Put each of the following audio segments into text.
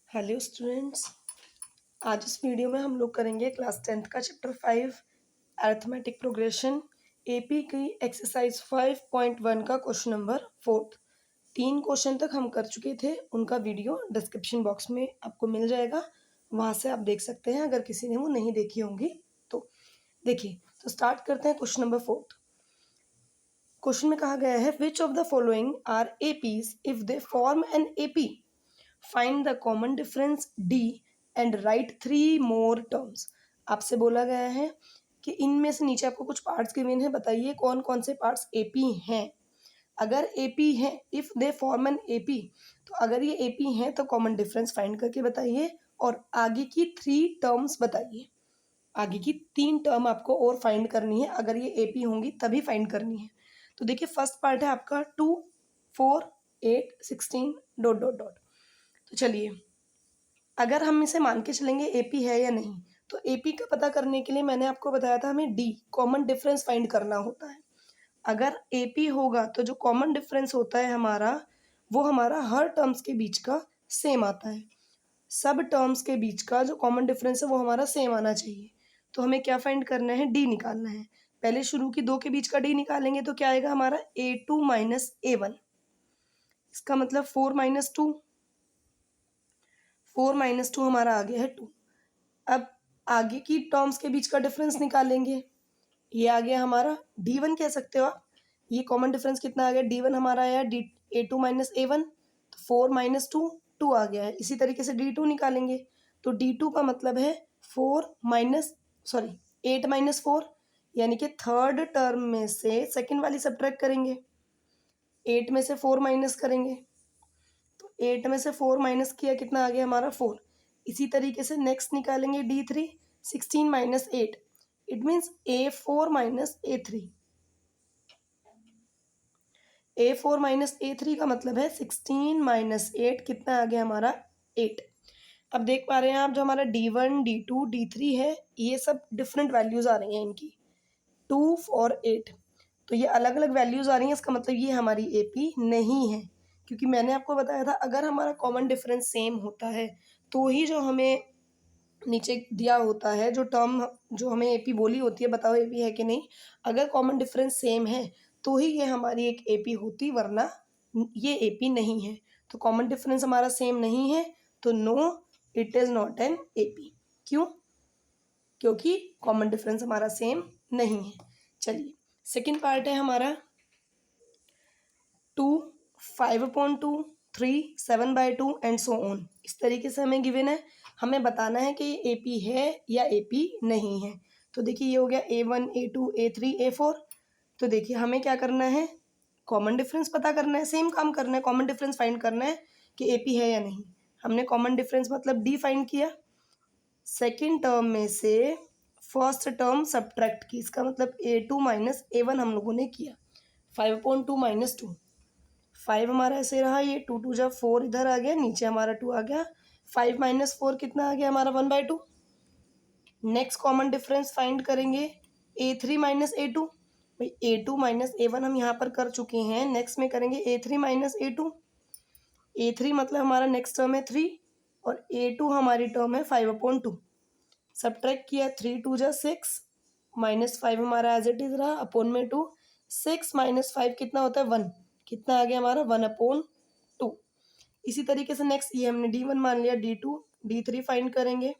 Hello students. आज इस video में हम लोग करेंगे क्लास 10th का चैप्टर 5 अरिथमेटिक प्रोग्रेशन एपी की एक्सरसाइज 5.1 का क्वेश्चन नंबर 4। 3 क्वेश्चन तक हम कर चुके थे, उनका वीडियो डिस्क्रिप्शन बॉक्स में आपको मिल जाएगा, वहाँ से आप देख सकते हैं अगर किसी ने वो नहीं देखी होंगी तो। देखिए, तो स्टार्ट करते हैं क्वेश्चन नंबर 4। क्वेश्चन में कहा गया है which of the following are APs if they form an AP, find the common difference D and write 3 more terms. आपसे बोला गया है कि इनमें से नीचे आपको कुछ पार्ट्स गिवन है, बताइए कौन कौन से पार्ट्स एपी हैं। अगर एपी है, if they form an AP, तो अगर ये एपी हैं तो कॉमन डिफरेंस फाइंड करके बताइए और आगे की 3 टर्म्स बताइए। आगे की 3 टर्म आपको और फाइंड करनी है, अगर ये एपी होंगी तभी फाइंड करनी है। तो देखिए, फर्स्ट पार्ट है आपका 2, 4, 8, 16 डॉट डॉट डॉट। तो चलिए, अगर हम इसे मान के चलेंगे एपी है या नहीं, तो एपी का पता करने के लिए मैंने आपको बताया था हमें डी कॉमन डिफरेंस फाइंड करना होता है। अगर एपी होगा तो जो कॉमन डिफरेंस होता है हमारा, वो हमारा हर टर्म्स के बीच का सेम आता है। सब टर्म्स के बीच का जो कॉमन डिफरेंस है वो हमारा सेम आना चाहिए। तो हमें क्या फाइंड करना है, डी निकालना है। पहले शुरू की 2 के बीच का डी निकालेंगे तो क्या आएगा हमारा A2 माइनस A1। इसका मतलब 4 माइनस 2, 4 माइनस 2 हमारा आ गया है 2। अब आगे की टर्म्स के बीच का डिफरेंस निकालेंगे, ये आ गया हमारा D1 कह सकते हो आप। ये कॉमन डिफरेंस कितना आ गया, D1 हमारा आया डी A2 माइनस A1, तो 4 माइनस 2 2 आ गया है। इसी तरीके से D2 निकालेंगे तो D2 का मतलब है 8 माइनस 4, यानी कि थर्ड टर्म में से सेकेंड वाली सब्ट्रैक्ट करेंगे, 8 में से 4 माइनस करेंगे, तो 8 में से 4 माइनस किया कितना आ गया हमारा 4। इसी तरीके से नेक्स्ट निकालेंगे D3, 16 minus 8, it means A4 minus A3। A4 minus A3 का मतलब है 16 माइनस 8 कितना आ गया हमारा 8। अब देख पा रहे हैं आप, जो हमारा D1, D2, D3 है, ये सब डिफरेंट वैल्यूज आ रही हैं इनकी, 2 और 8। तो ये अलग अलग वैल्यूज आ रही हैं, इसका मतलब ये हमारी एपी नहीं है, क्योंकि मैंने आपको बताया था अगर हमारा कॉमन डिफरेंस सेम होता है तो ही जो हमें नीचे दिया होता है, जो टर्म जो हमें एपी बोली होती है, बताओ एपी है कि नहीं, अगर कॉमन डिफरेंस सेम है तो ही ये हमारी एक एपी होती, वरना ये एपी नहीं है। तो कॉमन डिफरेंस हमारा सेम नहीं है, तो no, it is not an AP. क्यों? क्योंकि कॉमन डिफरेंस हमारा सेम नहीं है। चलिए, सेकेंड पार्ट है हमारा 2, 5/2, 3, 7/2 एंड सो ऑन। इस तरीके से हमें गिवन है, हमें बताना है कि ये एपी है या एपी नहीं है। तो देखिए, ये हो गया A1, A2, A3, A4। तो देखिए, हमें क्या करना है, कॉमन डिफरेंस पता करना है, सेम काम करना है, कॉमन डिफरेंस फाइंड करना है कि एपी है या नहीं। हमने कॉमन डिफरेंस मतलब डी फाइंड किया, सेकेंड टर्म में से फर्स्ट टर्म सब्ट्रैक्ट की, इसका मतलब A2 माइनस A1 हम लोगों ने किया। 5/2 माइनस 2, 5 हमारा ऐसे रहा, ये 2 2 जा 4 इधर आ गया, नीचे हमारा 2 आ गया। 5 माइनस 4 कितना आ गया हमारा 1/2। नेक्स्ट कॉमन डिफरेंस फाइंड करेंगे A3 माइनस A2। भाई A2 माइनस A1 हम यहाँ पर कर चुके हैं, नेक्स्ट में करेंगे A3 माइनस A2। A3 मतलब हमारा नेक्स्ट टर्म है 3 और A2 हमारी टर्म है 5/2। सब्ट्रैक्ट किया, 3 2 जा 6, माइनस 5 हमारा एज इट इज रहा, अपॉन में 2, 6 माइनस 5 कितना होता है 1, कितना आ गया हमारा 1/2। इसी तरीके से नेक्स्ट, ये हमने D1 मान लिया, D2, D3 फाइंड करेंगे।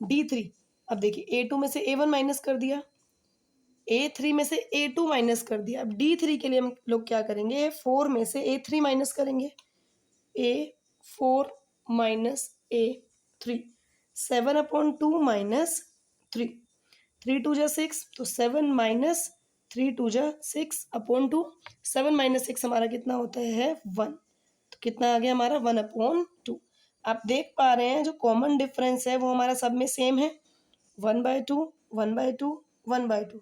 D3, अब देखिए A2 में से A1 माइनस कर दिया, A3 में से A2 माइनस कर दिया। अब D3 के लिए हम लोग क्या करेंगे, 4 में से A3 माइनस करेंगे, A4 माइनस A3, 7/2 माइनस 3, 3 2 जा 6, तो 7 माइनस 3 2 जा 6/2, 7 माइनस 6 हमारा कितना होता है 1, तो कितना आ गया हमारा 1/2। आप देख पा रहे हैं जो कॉमन डिफरेंस है वो हमारा सब में सेम है, 1/2, 1/2, 1/2।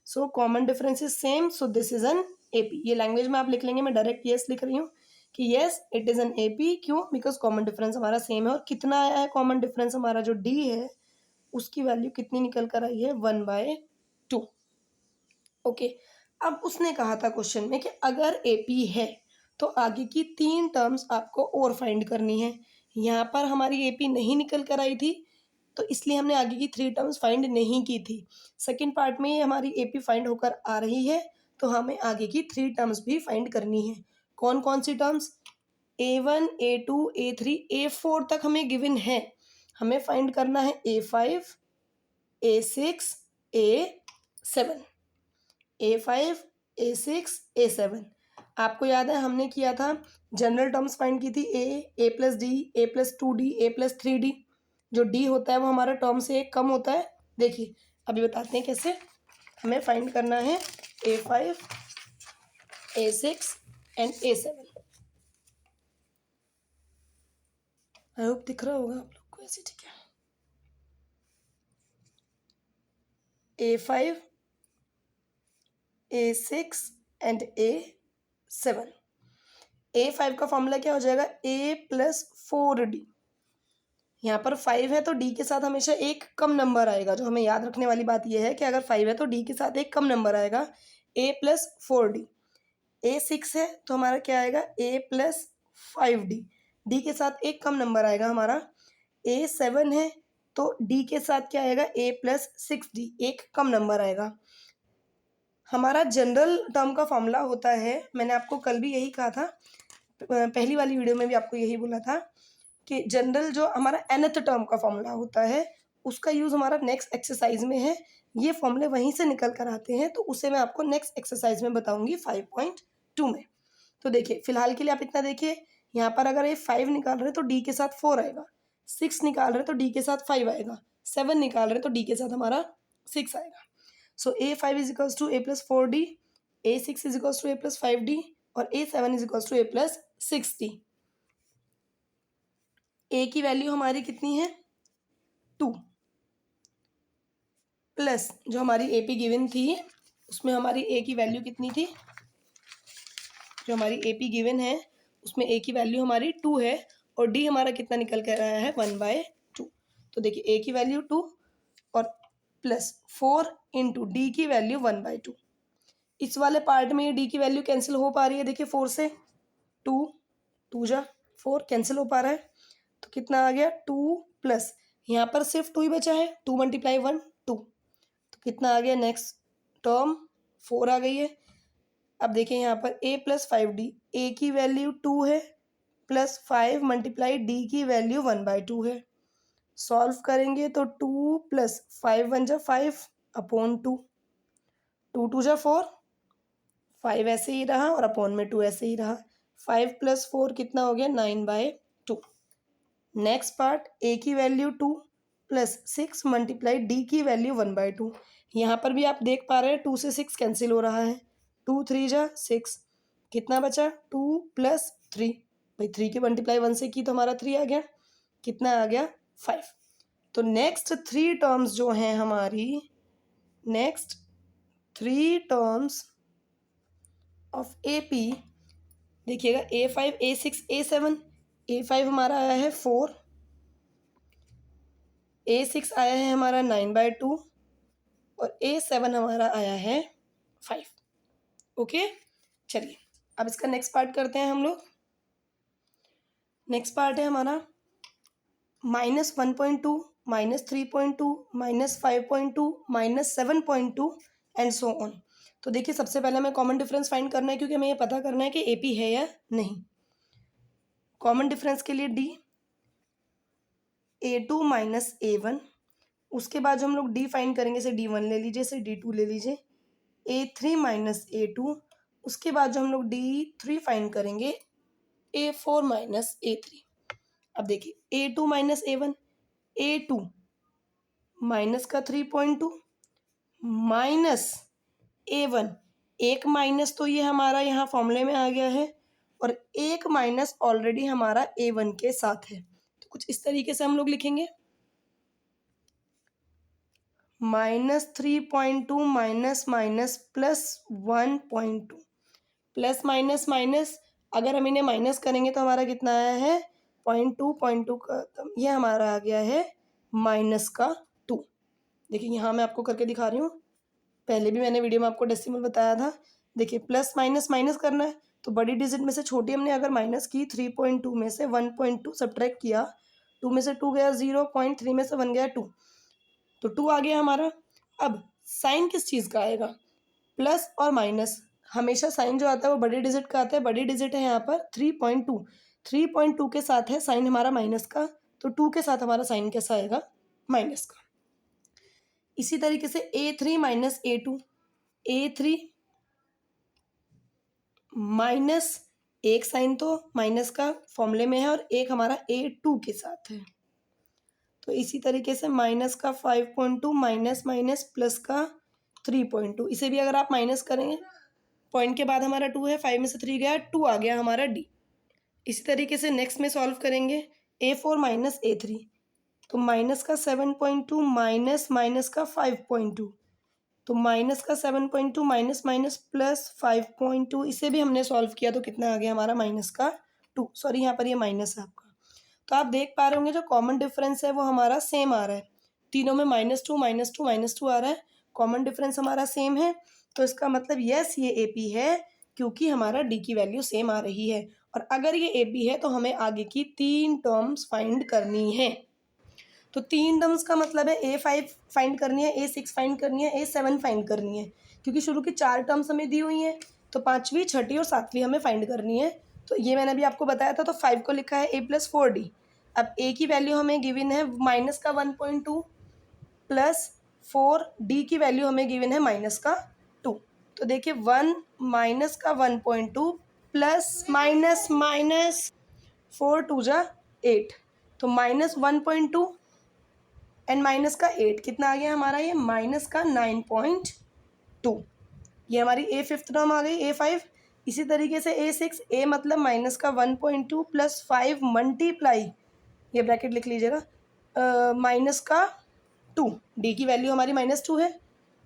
So common difference is same, so this is an AP. ये लैंग्वेज में आप लिख लेंगे, मैं डायरेक्ट यस लिख रही हूँ कि yes it is an AP. क्यों? बिकॉज कॉमन डिफरेंस हमारा सेम है। और कितना आया है कॉमन डिफरेंस हमारा, जो डी है उसकी वैल्यू कितनी निकल कर आई है 1/2। ओके, अब उसने कहा था क्वेश्चन में कि अगर एपी है तो आगे की 3 टर्म्स आपको और फाइंड करनी है। यहाँ पर हमारी एपी नहीं निकल कर आई थी, तो इसलिए हमने आगे की 3 टर्म्स फाइंड नहीं की थी। सेकंड पार्ट में हमारी एपी फाइंड होकर आ रही है, तो हमें आगे की 3 टर्म्स भी फाइंड करनी है। कौन कौन सी terms? A1, A2, A3, A4 तक हमें गिवन है। हमें फाइंड करना है A5, A6, A7, A5, A6, A7। आपको याद है हमने किया था, जनरल टर्म्स फाइंड की थी, A plus D, A plus 2D, A plus 3D। जो D होता है वो हमारा टर्म से एक कम होता है। देखिए अभी बताते हैं कैसे। हमें फाइंड करना है A5, A6 and A7। I hope दिख रहा होगा आप लोग को ऐसे, ठीक है। A5, A6 and A7। A5 का फॉर्मूला क्या हो जाएगा? A plus 4D। यहाँ पर 5 है तो D के साथ हमेशा एक कम नंबर आएगा। जो हमें याद रखने वाली बात यह है कि अगर 5 है तो D के साथ एक कम नंबर आएगा, A प्लस 4D। A6 है तो हमारा क्या आएगा? A plus 5D। D के साथ एक कम नंबर आएगा हमारा। A7 है तो D के साथ क्या आएगा? A प्लस 6D, एक कम नंबर आएगा। हमारा जनरल टर्म का फॉर्मूला होता है, मैंने आपको कल भी यही कहा था, पहली वाली वीडियो में भी आपको यही बोला था कि जनरल जो हमारा nth टर्म का फॉर्मूला होता है उसका यूज़ हमारा नेक्स्ट एक्सरसाइज में है। ये फॉर्मूले वहीं से निकल कर आते हैं, तो उसे मैं आपको नेक्स्ट एक्सरसाइज में बताऊंगी 5.2 में। तो देखिए फिलहाल के लिए आप इतना देखिए, यहाँ पर अगर ये 5 निकाल रहे हैं तो D के साथ 4 आएगा, 6 निकाल रहे हैं तो D के साथ 5 आएगा, 7 निकाल रहे हैं तो D के साथ हमारा 6 आएगा। So A5 is equals to A plus 4D, A6 is equals to A plus 5D और A7 is equals to A plus 6D। A की वैल्यू हमारी कितनी है? 2 प्लस जो हमारी AP गिवन थी उसमें हमारी A की वैल्यू कितनी थी? जो हमारी AP गिवन है उसमें A की वैल्यू हमारी 2 है और D हमारा कितना निकल कर आया है? 1/2। तो देखिए A की वैल्यू 2 और प्लस 4 इंटू D की वैल्यू 1/2। इस वाले पार्ट में D की वैल्यू कैंसिल हो पा रही है। देखिए 4 से 2, 2 जा 4 कैंसिल हो पा रहा है, तो कितना आ गया? 2 प्लस यहाँ पर सिर्फ 2 ही बचा है, 2 मल्टीप्लाई 1 2, तो कितना आ गया? नेक्स्ट टर्म 4 आ गई है। अब देखिए यहाँ पर A प्लस 5D, A की वैल्यू 2 है प्लस 5 मल्टीप्लाई D की वैल्यू 1/2 है। सॉल्व करेंगे तो 2 प्लस 5 1 जा 5 अपॉन 2, 2 2 जा 4, 5 ऐसे ही रहा और अपॉन में 2 ऐसे ही रहा। 5 प्लस 4 कितना हो गया? 9/2। नेक्स्ट पार्ट A की वैल्यू 2 प्लस 6 मल्टीप्लाई D की वैल्यू 1/2। यहाँ पर भी आप देख पा रहे हैं 2 से 6 कैंसिल हो रहा है, 2 3 जा 6, कितना बचा? 2 प्लस 3, भाई 3 की मल्टीप्लाई 1 से की तो हमारा 3 आ गया, कितना आ गया? 5। तो नेक्स्ट 3 टर्म्स जो हैं हमारी, नेक्स्ट 3 टर्म्स ऑफ AP देखिएगा, A5, A6, A7। A5 हमारा आया है 4, A6 आया है हमारा 9/2 और A7 हमारा आया है 5। ओके, चलिए अब इसका नेक्स्ट पार्ट करते हैं हम लोग। नेक्स्ट पार्ट है हमारा -1.2, -3.2, -5.2, -7.2 एंड सो ऑन। तो देखिए सबसे पहले हमें कॉमन डिफरेंस फाइंड करना है, क्योंकि हमें ये पता करना है कि AP है या नहीं। कॉमन डिफरेंस के लिए D, A2 माइनस A1, उसके बाद जो हम लोग D फाइंड करेंगे, इसे D1 ले लीजिए, इसे D2 ले लीजिए, A3 माइनस A2, उसके बाद जो हम लोग D3 फाइंड करेंगे, A4 माइनस A3। अब देखिए A2 minus A1, A2 minus का 3.2 माइनस A1, एक माइनस तो ये हमारा यहाँ फॉर्मूले में आ गया है और एक माइनस ऑलरेडी हमारा A1 के साथ है। तो कुछ इस तरीके से हम लोग लिखेंगे, -3.2 minus minus plus 1.2, plus minus minus अगर हम इन्हें माइनस करेंगे तो हमारा कितना आया है? 0.2 का, ये हमारा आ गया है माइनस का 2। देखिए यहाँ मैं आपको करके दिखा रही हूँ, पहले भी मैंने वीडियो में आपको डेसिमल बताया था। देखिए प्लस माइनस माइनस करना है तो बड़ी डिजिट में से छोटी हमने अगर माइनस की 3.2 में से 1.2 सब्ट्रैक्ट किया, 2 में से 2 गया 0, 0.3 में से 1 गया 2, तो 2 आ गया हमारा। अब साइन किस चीज़ का आएगा, प्लस और माइनस, हमेशा साइन जो आता है वो बड़ी डिजिट का आता है। बड़ी डिजिट है यहाँ पर 3.2, 3.2 के साथ है साइन हमारा माइनस का, तो 2 के साथ हमारा साइन कैसा आएगा, माइनस का। इसी तरीके से A3 minus A2, A3 minus एक साइन तो माइनस का फॉर्मूले में है और एक हमारा A2 के साथ है, तो इसी तरीके से माइनस का 5.2 माइनस माइनस प्लस का 3.2, इसे भी अगर आप माइनस करेंगे, पॉइंट के बाद हमारा 2 है, 5 में से 3 गया 2 आ गया हमारा D। इसी तरीके से नेक्स्ट में सॉल्व करेंगे A4 माइनस A3, तो माइनस का 7.2 माइनस माइनस का 5.2, तो माइनस का 7.2 माइनस माइनस प्लस 5.2, इसे भी हमने सॉल्व किया तो कितना आ गया हमारा माइनस का 2, सॉरी यहाँ पर ये माइनस है आपका। तो आप देख पा रहे होंगे जो कॉमन डिफरेंस है वो हमारा सेम आ रहा है, तीनों में -2 -2 -2 आ रहा है, कॉमन डिफरेंस हमारा सेम है। तो इसका मतलब यस ये AP है, क्योंकि हमारा D की वैल्यू सेम आ रही है। और अगर ये AP है तो हमें आगे की 3 टर्म्स फाइंड करनी है। तो 3 टर्म्स का मतलब है A5 फाइंड करनी है, A6 फाइंड करनी है, A7 फाइंड करनी है, क्योंकि शुरू की 4 टर्म्स हमें दी हुई हैं, तो 5वीं 6ठी और 7वीं हमें फाइंड करनी है। तो ये मैंने अभी आपको बताया था, तो 5 को लिखा है A+4D। अब A की वैल्यू हमें गिवन है माइनस का 1.2 प्लस 4D की वैल्यू हमें गिवन है माइनस का 2। तो देखिए 1 माइनस का 1.2 प्लस माइनस माइनस 4 2 जा 8, तो माइनस 1.2 एंड माइनस का 8 कितना आ गया हमारा, ये माइनस का 9.2। ये हमारी A5 टर्म आ गई A5। इसी तरीके से A6, A मतलब माइनस का 1.2 प्लस 5 मल्टीप्लाई, ये ब्रैकेट लिख लीजिएगा, माइनस का 2, D की वैल्यू हमारी -2 है,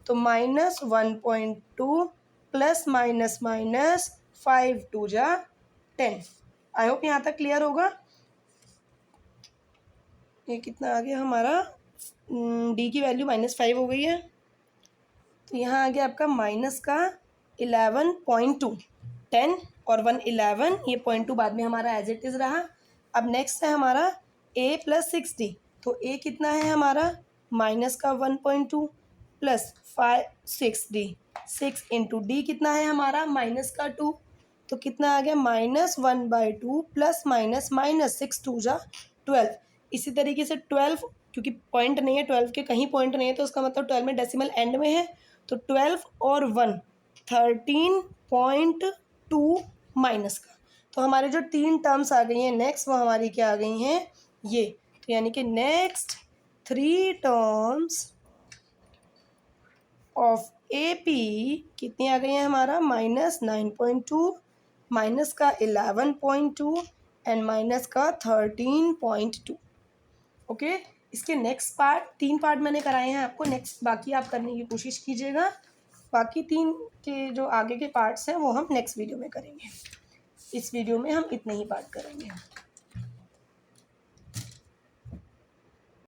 तो माइनस 1.2 प्लस माइनस माइनस 5 2 जा 10। आई होप यहाँ तक क्लियर होगा। ये कितना आ गया हमारा, D की वैल्यू -5 हो गई है, तो यहाँ आ गया आपका माइनस का 11.2, 10 और 1 11, ये 0.2 बाद में हमारा एज इट इज़ रहा। अब नेक्स्ट है हमारा A प्लस 6D, तो A कितना है हमारा माइनस का 1.2 प्लस 6D, 6 इंटू D कितना है हमारा माइनस का 2, तो कितना आ गया -1/2 प्लस माइनस माइनस 6 2 जा 12। इसी तरीके से 12, क्योंकि पॉइंट नहीं है 12 के, कहीं पॉइंट नहीं है, तो उसका मतलब 12 में डेसिमल एंड में है, तो 12 और 1 13.2 माइनस का। तो हमारे जो 3 टर्म्स आ गई हैं नेक्स्ट, वो हमारी क्या आ गई हैं, ये। तो यानी कि नेक्स्ट 3 टर्म्स ऑफ AP कितनी आ गई हैं हमारा, -9.2, माइनस का 11.2 एंड माइनस का 13.2। ओके, इसके नेक्स्ट पार्ट, 3 पार्ट मैंने कराए हैं आपको, नेक्स्ट बाकी आप करने की कोशिश कीजिएगा। बाकी 3 के जो आगे के पार्ट्स हैं वो हम नेक्स्ट वीडियो में करेंगे। इस वीडियो में हम इतने ही पार्ट करेंगे।